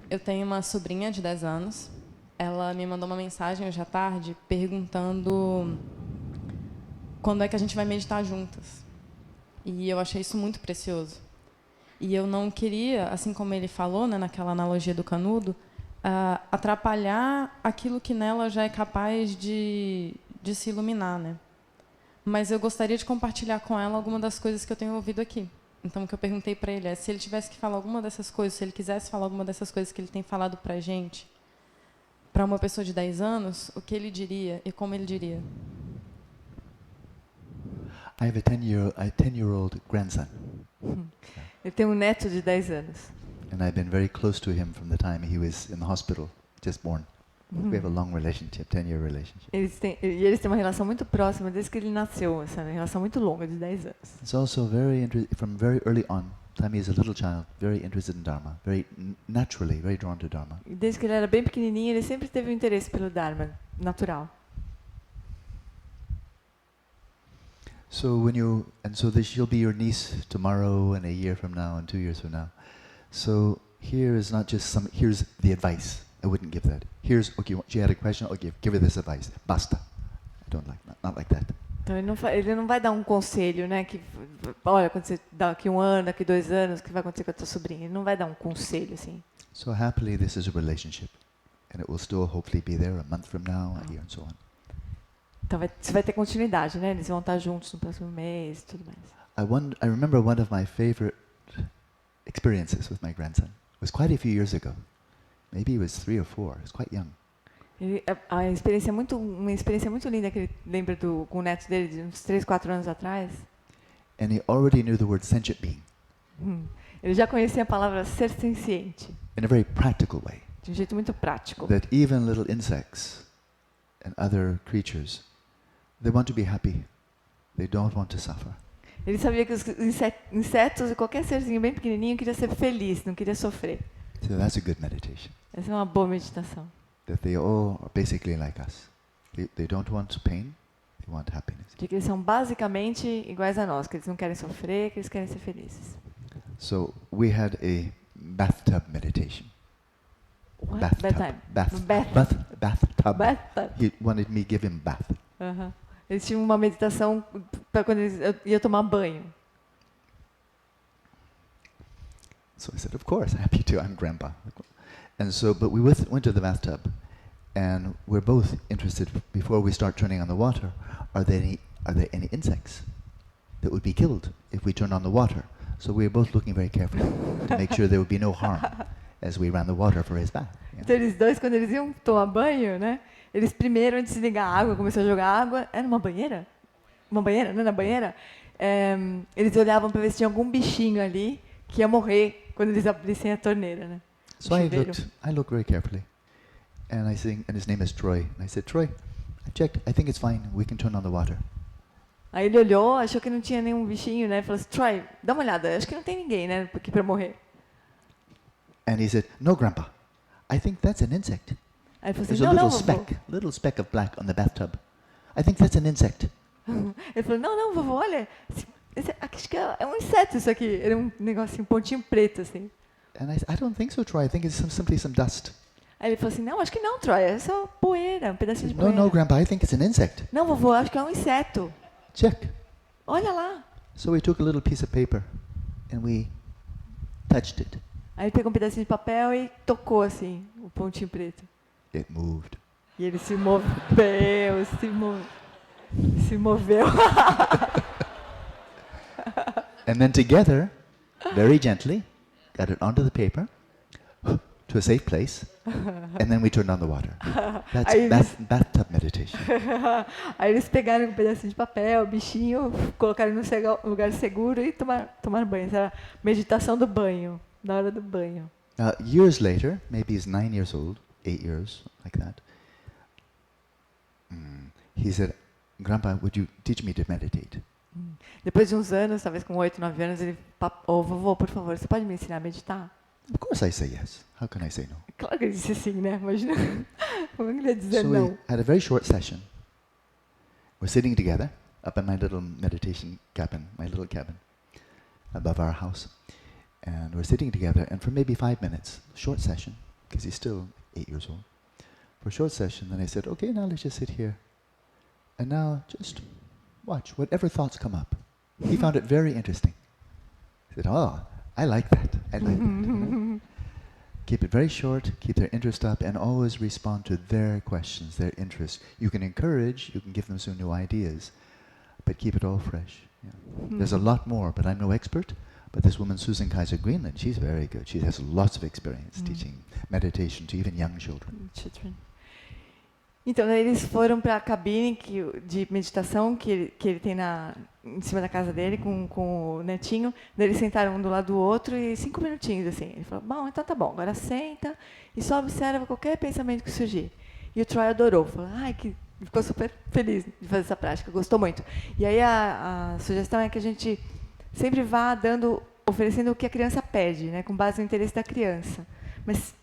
Eu tenho uma sobrinha de 10 anos. Ela me mandou uma mensagem hoje à tarde perguntando quando é que a gente vai meditar juntas. E eu achei isso muito precioso. E eu não queria, assim como ele falou, né, naquela analogia do canudo, atrapalhar aquilo que nela já é capaz de se iluminar, né? Mas eu gostaria de compartilhar com ela alguma das coisas que eu tenho ouvido aqui. Então, o que eu perguntei para ele é se ele tivesse que falar alguma dessas coisas, se ele quisesse falar alguma dessas coisas que ele tem falado para a gente, para uma pessoa de 10 anos, o que ele diria e como ele diria? I have a 10-year-old grandson. Eu tenho um neto de 10 anos. And I've been very close to him from the time he was in the hospital, just born. We have a long relationship, 10-year relationship. Eles têm uma relação muito próxima desde que ele nasceu, essa relação muito longa, de 10 anos. It's also from very early on, time he is a little child, very interested in Dharma, very naturally, very drawn to Dharma. E desde que ele era bem pequenininho, ele sempre teve um interesse pelo Dharma, natural. So she'll be your niece tomorrow and a year from now and 2 years from now. So here is not just here's the advice. I wouldn't give that. Here's, okay, she had a question, okay, give her this advice. Basta. I don't like that, not like that. Então ele não vai dar um conselho, né, que olha, quando você daqui 1 ano, daqui 2 anos, o que vai acontecer com a tua sobrinha? Ele não vai dar um conselho assim. So happily this is a relationship, and it will still hopefully be there a month from now, a year and so on. Então isso vai ter continuidade, né? Eles vão estar juntos no próximo mês, tudo mais. I remember one of my favorite experiences with my grandson. It was quite a few years ago. Maybe he was 3 or 4. He was quite young. Uma experiência muito linda que ele lembra com o neto dele de uns 3, 4 anos atrás. And he already knew the word sentient being. Ele já conhecia a palavra ser senciente. In a very practical way. De um jeito muito prático. That even little insects and other creatures, they want to be happy. They don't want to suffer. Ele sabia que os insetos e qualquer serzinho bem pequenininho queria ser feliz, não queria sofrer. So that's a good meditation. Essa é uma boa meditação. That they all are basically like us. They don't want pain, they want happiness. De que eles são basicamente iguais a nós, que eles não querem sofrer, que eles querem ser felizes. So we had a bathtub meditation. What? Bathtub. Bathtub. He wanted me to give him bath. Eles tinham uma meditação para quando eu ia tomar banho. So I said, of course, happy to. I'm grandpa. And so, but we went to the bathtub, and we're both interested. Before we start turning on the water, are there any insects that would be killed if we turned on the water? So we were both looking very carefully to make sure there would be no harm as we ran the water for his bath. Yeah. Então eles dois, quando eles iam tomar banho, né? Eles primeiro, antes de ligar a água, começou a jogar água. Era numa banheira? Uma banheira, não é na banheira? Eles olhavam para ver se tinha algum bichinho ali que ia morrer quando eles abrissem a torneira, né? So I looked very carefully, and his name is Troy. And I said, Troy, I checked. I think it's fine. We can turn on the water. Aí ele olhou, achou que não tinha nenhum bichinho, né? Falou assim, Troy, dá uma olhada. Acho que não tem ninguém, né? Aqui para morrer. And he said, no, Grandpa. I think that's an insect. Aí ele falou assim, There's a little speck of black on the bathtub. I think that's an insect. Ele falou, não, vovô, olha, acho que é um inseto isso aqui. Era um negocinho, um pontinho preto, assim. And I don't think so, Troy. I think it's simply some dust. Aí ele falou assim, não, acho que não, Troy, é só poeira, um pedacinho de poeira. No, Grandpa, I think it's an insect. Não, vovô, acho que é um inseto. Check. Olha lá. So we took a little piece of paper and we touched it. Aí ele pegou um pedacinho de papel e tocou assim, o pontinho preto. It moved. E ele se moveu, se moveu. And then together, very gently, got it onto the paper, to a safe place, and then we turned on the water. That's bathtub meditation. Aí eles pegaram um pedacinho de papel, o bichinho, colocaram no lugar seguro e tomaram banho. Essa era a meditação do banho, na hora do banho. Years later, maybe he's 9 years old, 8 years, like that. He said, Grandpa, would you teach me to meditate? Depois de uns anos, talvez com 8, 9 anos, ele, vovô, por favor, você pode me ensinar a meditar? Of course I say yes. How can I say no? Claro que ele disse sim, né? Imagina. Como ele ia dizer so não? We had a very short session. We're sitting together up in my little meditation cabin, my little cabin above our house. And we're sitting together, and for maybe 5 minutes, short session, because he's still 8 years old. For a short session, then I said, okay, now let's just sit here. And now just watch whatever thoughts come up. He found it very interesting. He said, oh, I like that. I like that. Keep it very short, keep their interest up, and always respond to their questions, their interests. You can encourage, you can give them some new ideas, but keep it all fresh. Yeah. There's a lot more, but I'm no expert. But this woman, Susan Kaiser Greenland, she's very good. She has lots of experience teaching meditation to even young children. Então, eles foram para a cabine de meditação que ele tem em cima da casa dele com o netinho. Daí eles sentaram um do lado do outro e 5 minutinhos assim. Ele falou, bom, então tá bom, agora senta e só observa qualquer pensamento que surgir. E o Troy adorou, falou, ficou super feliz de fazer essa prática, gostou muito. E aí a sugestão é que a gente sempre vá oferecendo o que a criança pede, né, com base no interesse da criança. Mas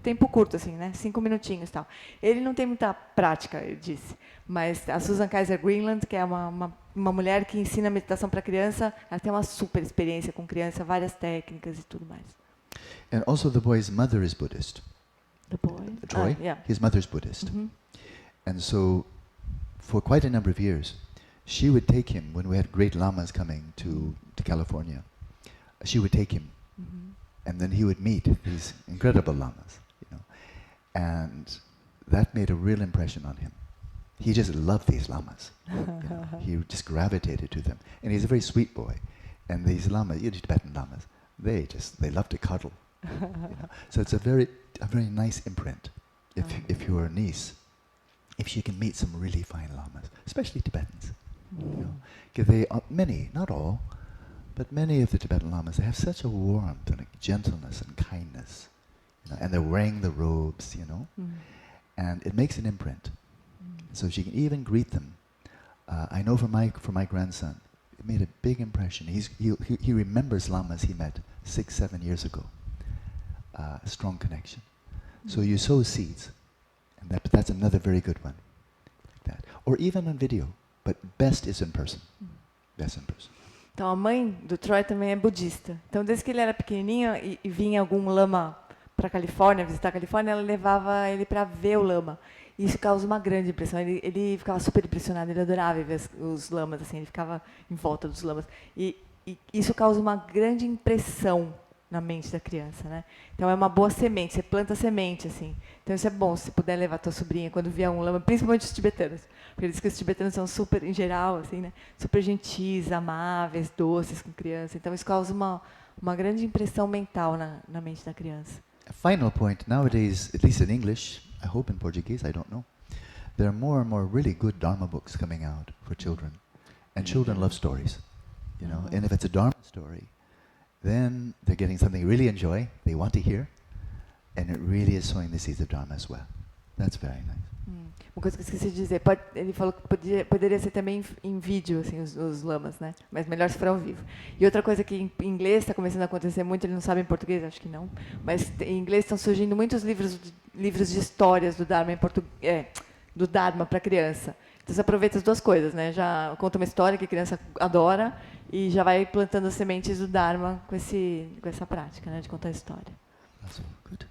tempo curto, assim, né? 5 minutinhos e tal. Ele não tem muita prática, ele disse. Mas a Susan Kaiser Greenland, que é uma mulher que ensina meditação para criança, ela tem uma super experiência com criança, várias técnicas e tudo mais. And also the boy's mother is Buddhist. The boy? Troy, yeah. His mother's Buddhist. And so, for quite a number of years, she would take him, when we had great lamas coming to California, she would take him. And then he would meet these incredible lamas. And that made a real impression on him. He just loved these lamas. He just gravitated to them. And he's a very sweet boy. And these lamas, Tibetan lamas, they love to cuddle. So it's a very nice imprint. If your niece, if she can meet some really fine lamas, especially Tibetans, because they are many, not all, but many of the Tibetan lamas, they have such a warmth and a gentleness and kindness. And they're wearing the robes, and it makes an imprint. So she can even greet them. I know for my grandson, it made a big impression. He remembers lamas he met 6-7 years ago. A strong connection. So you sow seeds, and that's another very good one. Like that. Or even on video, but best is in person. Best in person. Então a mãe do Troy também é budista. Então desde que ele era pequenininho e vinha algum lama para a Califórnia, visitar a Califórnia, ela levava ele para ver o lama. E isso causa uma grande impressão. Ele ficava super impressionado, ele adorava ver os lamas, assim, ele ficava em volta dos lamas. E isso causa uma grande impressão na mente da criança, né? Então é uma boa semente, você planta semente, assim. Então isso é bom, se puder levar a tua sobrinha quando vier um lama, principalmente os tibetanos. Porque eles dizem que os tibetanos são super, em geral, assim, né? Super gentis, amáveis, doces com criança. Então isso causa uma grande impressão mental na mente da criança. A final point, nowadays, at least in English, I hope in Portuguese, I don't know, there are more and more really good Dharma books coming out for children. And children love stories, and if it's a Dharma story, then they're getting something they really enjoy, they want to hear, and it really is sowing the seeds of Dharma as well. That's very nice. Uma coisa que eu esqueci de dizer, ele falou que poderia ser também em vídeo, assim, os lamas, né? Mas melhor se for ao vivo. E outra coisa que em inglês está começando a acontecer muito, ele não sabe em português, acho que não, mas em inglês estão surgindo muitos livros de histórias do Dharma do Dharma para criança. Então você aproveita as duas coisas, né? Já conta uma história que a criança adora e já vai plantando as sementes do Dharma com essa prática, né? De contar a história. That's good.